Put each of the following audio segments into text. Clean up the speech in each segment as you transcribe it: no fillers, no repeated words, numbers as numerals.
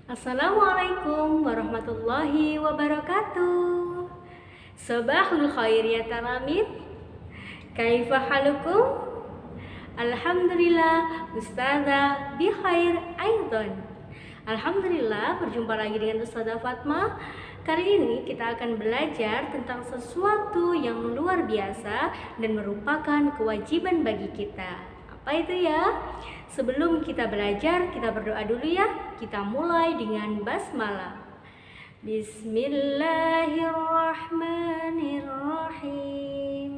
Assalamualaikum warahmatullahi wabarakatuh. Sabahul khair ya talamid. Kaifa halukum? Alhamdulillah Ustazah bi khair aidan. Alhamdulillah berjumpa lagi dengan Ustazah Fatma. Kali ini kita akan belajar tentang sesuatu yang luar biasa dan merupakan kewajiban bagi kita. Apa itu ya? Sebelum kita belajar, kita berdoa dulu ya. Kita mulai dengan basmalah. Bismillahirrahmanirrahim.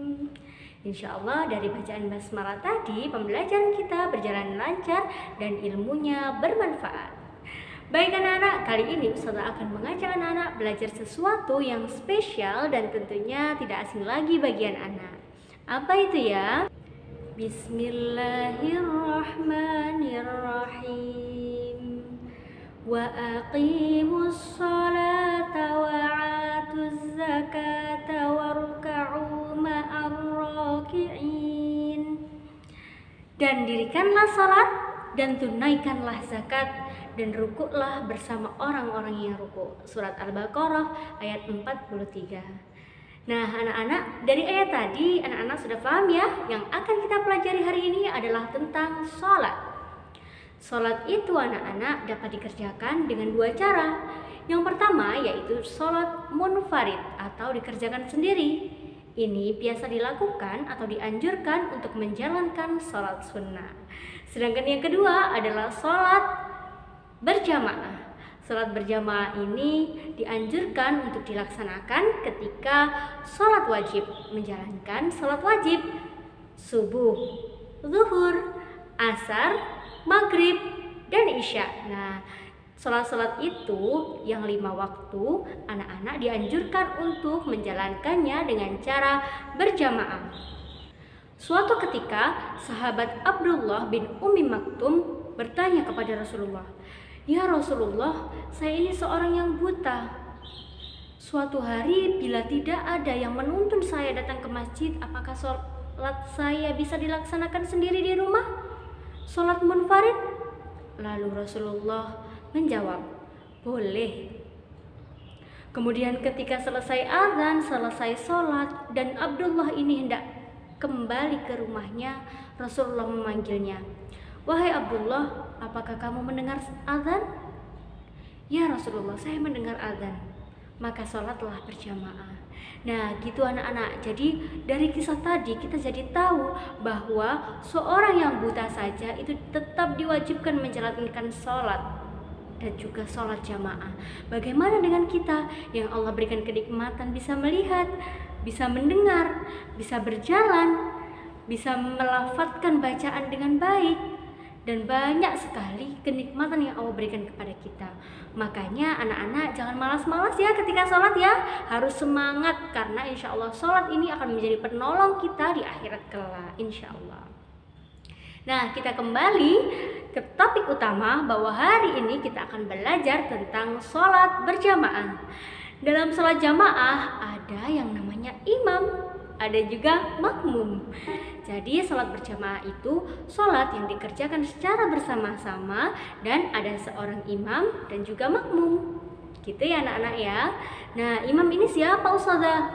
Insya Allah dari bacaan basmalah tadi, pembelajaran kita berjalan lancar dan ilmunya bermanfaat. Baik anak-anak, kali ini Ustazah akan mengajak anak-anak belajar sesuatu yang spesial dan tentunya tidak asing lagi bagi anak-anak. Apa itu ya? Bismillahirrahmanirrahim. Wa aqimus salata wa atuz zakata warka'u ma'ar raki'in. Dan dirikanlah salat dan tunaikanlah zakat dan rukuklah bersama orang-orang yang rukuk. Surat Al-Baqarah ayat 43. Nah anak-anak, dari ayat tadi anak-anak sudah paham ya. Yang akan kita pelajari hari ini adalah tentang sholat. Sholat itu anak-anak dapat dikerjakan dengan dua cara. Yang pertama yaitu sholat munfarid atau dikerjakan sendiri. Ini biasa dilakukan atau dianjurkan untuk menjalankan sholat sunnah. Sedangkan yang kedua adalah sholat berjamaah. Sholat berjamaah ini dianjurkan untuk dilaksanakan ketika sholat wajib, menjalankan sholat wajib subuh, zuhur, asar, maghrib, dan isya. Nah, sholat-sholat itu yang 5 waktu anak-anak dianjurkan untuk menjalankannya dengan cara berjamaah. Suatu ketika sahabat Abdullah bin Ummi Maktum bertanya kepada Rasulullah, "Ya Rasulullah, saya ini seorang yang buta. Suatu hari bila tidak ada yang menuntun saya datang ke masjid, apakah sholat saya bisa dilaksanakan sendiri di rumah? Sholat munfarid?" Lalu Rasulullah menjawab, "Boleh." Kemudian ketika selesai azan, selesai sholat, dan Abdullah ini hendak kembali ke rumahnya, Rasulullah memanggilnya, "Wahai Abdullah, apakah kamu mendengar azan?" "Ya Rasulullah, saya mendengar azan." Maka sholatlah berjamaah. Nah gitu anak-anak. Jadi dari kisah tadi kita jadi tahu bahwa seorang yang buta saja itu tetap diwajibkan menjalankan sholat dan juga sholat jamaah. Bagaimana dengan kita yang Allah berikan kenikmatan bisa melihat, bisa mendengar, bisa berjalan, bisa melafadzkan bacaan dengan baik, dan banyak sekali kenikmatan yang Allah berikan kepada kita. Makanya anak-anak jangan malas-malas ya ketika sholat ya. Harus semangat karena insya Allah sholat ini akan menjadi penolong kita di akhirat kelak insya Allah. Nah kita kembali ke topik utama bahwa hari ini kita akan belajar tentang sholat berjamaah. Dalam sholat jamaah ada yang namanya imam, ada juga makmum. Jadi sholat berjamaah itu sholat yang dikerjakan secara bersama-sama dan ada seorang imam dan juga makmum. Gitu ya anak-anak ya. Nah imam ini siapa Ustazah?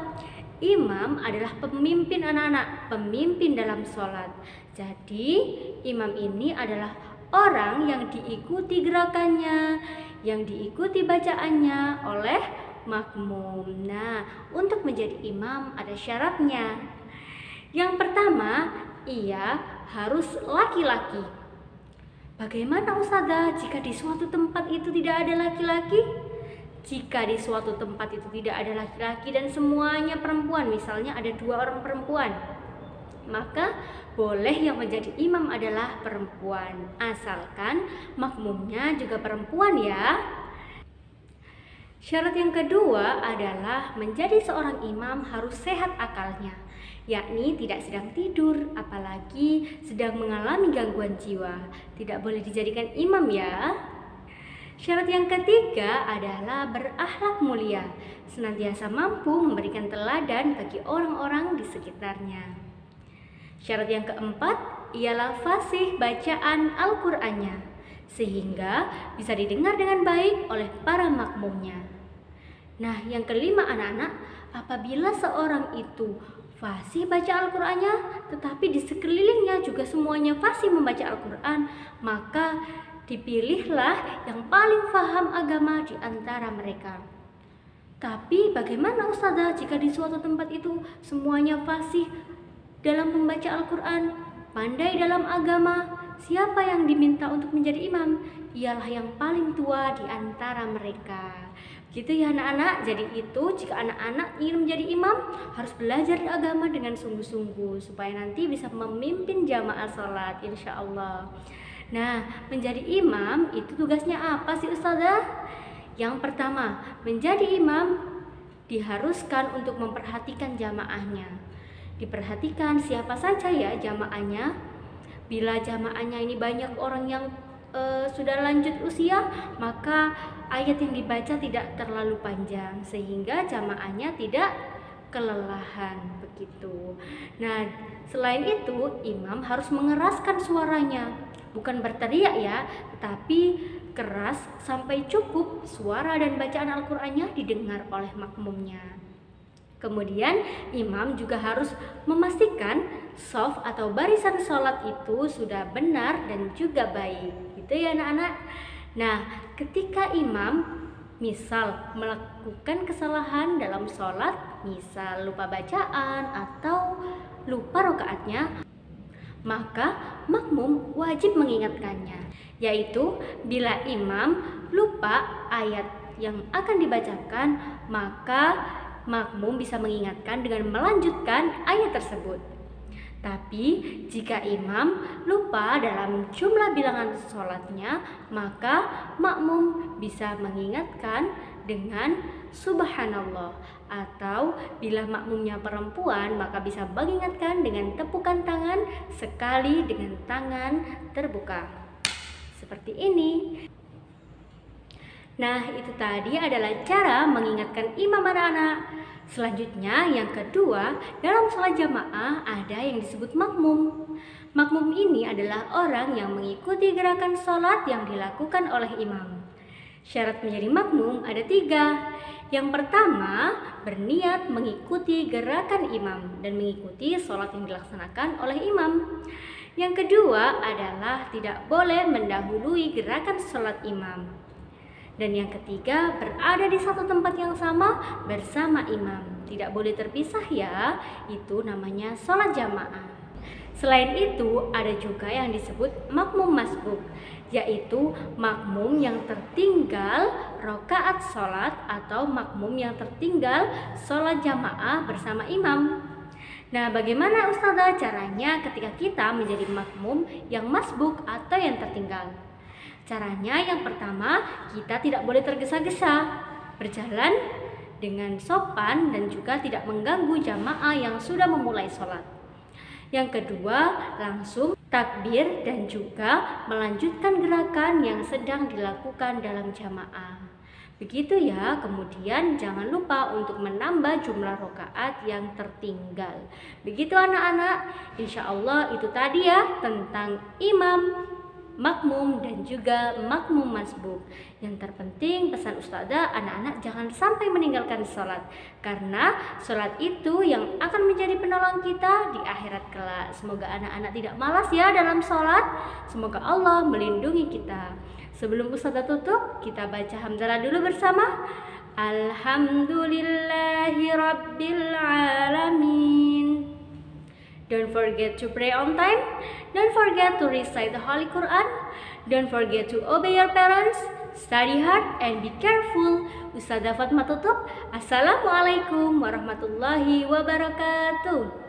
Imam adalah pemimpin anak-anak, pemimpin dalam sholat. Jadi imam ini adalah orang yang diikuti gerakannya, yang diikuti bacaannya oleh makmum. Nah, untuk menjadi imam ada syaratnya. Yang pertama, ia harus laki-laki. Bagaimana Ustazah jika di suatu tempat itu tidak ada laki-laki? Jika di suatu tempat itu tidak ada laki-laki dan semuanya perempuan, misalnya ada 2 orang perempuan, maka boleh yang menjadi imam adalah perempuan, asalkan makmumnya juga perempuan ya. Syarat yang kedua adalah menjadi seorang imam harus sehat akalnya, yakni tidak sedang tidur, apalagi sedang mengalami gangguan jiwa. Tidak boleh dijadikan imam ya. Syarat yang ketiga adalah berakhlak mulia, senantiasa mampu memberikan teladan bagi orang-orang di sekitarnya. Syarat yang keempat ialah fasih bacaan Al-Qur'annya, sehingga bisa didengar dengan baik oleh para makmumnya. Nah, yang kelima anak-anak, apabila seorang itu fasih baca Al-Qur'annya, tetapi di sekelilingnya juga semuanya fasih membaca Al-Qur'an, maka dipilihlah yang paling paham agama di antara mereka. Tapi bagaimana Ustazah jika di suatu tempat itu semuanya fasih dalam membaca Al-Qur'an, pandai dalam agama? Siapa yang diminta untuk menjadi imam? Ialah yang paling tua di antara mereka. Gitu ya anak-anak. Jadi itu jika anak-anak ingin menjadi imam, harus belajar agama dengan sungguh-sungguh supaya nanti bisa memimpin jamaah sholat insya Allah. Nah, menjadi imam itu tugasnya apa sih Ustazah? Yang pertama, menjadi imam diharuskan untuk memperhatikan jamaahnya. Diperhatikan siapa saja ya jamaahnya. Bila jamaahnya ini banyak orang yang sudah lanjut usia, maka ayat yang dibaca tidak terlalu panjang sehingga jamaahnya tidak kelelahan begitu. Nah, selain itu imam harus mengeraskan suaranya, bukan berteriak ya, tetapi keras sampai cukup suara dan bacaan Al-Qur'annya didengar oleh makmumnya. Kemudian imam juga harus memastikan shaf atau barisan sholat itu sudah benar dan juga baik, gitu ya anak-anak. Nah, ketika imam misal melakukan kesalahan dalam sholat, misal lupa bacaan atau lupa rakaatnya, maka makmum wajib mengingatkannya, yaitu bila imam lupa ayat yang akan dibacakan, maka makmum bisa mengingatkan dengan melanjutkan ayat tersebut. Tapi jika imam lupa dalam jumlah bilangan sholatnya, maka makmum bisa mengingatkan dengan subhanallah, atau bila makmumnya perempuan maka bisa mengingatkan dengan tepukan tangan sekali dengan tangan terbuka seperti ini. Nah, itu tadi adalah cara mengingatkan imam anak-anak. Selanjutnya yang kedua, dalam sholat jamaah ada yang disebut makmum. Makmum ini adalah orang yang mengikuti gerakan sholat yang dilakukan oleh imam. Syarat menjadi makmum ada 3. Yang pertama, berniat mengikuti gerakan imam dan mengikuti sholat yang dilaksanakan oleh imam. Yang kedua adalah tidak boleh mendahului gerakan sholat imam. Dan yang ketiga, berada di satu tempat yang sama bersama imam. Tidak boleh terpisah ya, itu namanya sholat jamaah. Selain itu, ada juga yang disebut makmum masbuk, yaitu makmum yang tertinggal rakaat sholat atau makmum yang tertinggal sholat jamaah bersama imam. Nah, bagaimana Ustazah caranya ketika kita menjadi makmum yang masbuk atau yang tertinggal? Caranya yang pertama, kita tidak boleh tergesa-gesa, berjalan dengan sopan dan juga tidak mengganggu jamaah yang sudah memulai sholat. Yang kedua, langsung takbir dan juga melanjutkan gerakan yang sedang dilakukan dalam jamaah. Begitu ya. Kemudian jangan lupa untuk menambah jumlah rakaat yang tertinggal. Begitu anak-anak. Insya Allah itu tadi ya tentang imam, makmum dan juga makmum masbuk. Yang terpenting pesan Ustazah, anak-anak jangan sampai meninggalkan sholat, karena sholat itu yang akan menjadi penolong kita di akhirat kelak. Semoga anak-anak tidak malas ya dalam sholat. Semoga Allah melindungi kita. Sebelum Ustazah tutup, kita baca hamdalah dulu bersama. Alhamdulillahi Rabbil Alamin. Don't forget to pray on time. Don't forget to recite the Holy Quran. Don't forget to obey your parents. Study hard and be careful. Ustazah Fatma tutup. Assalamualaikum warahmatullahi wabarakatuh.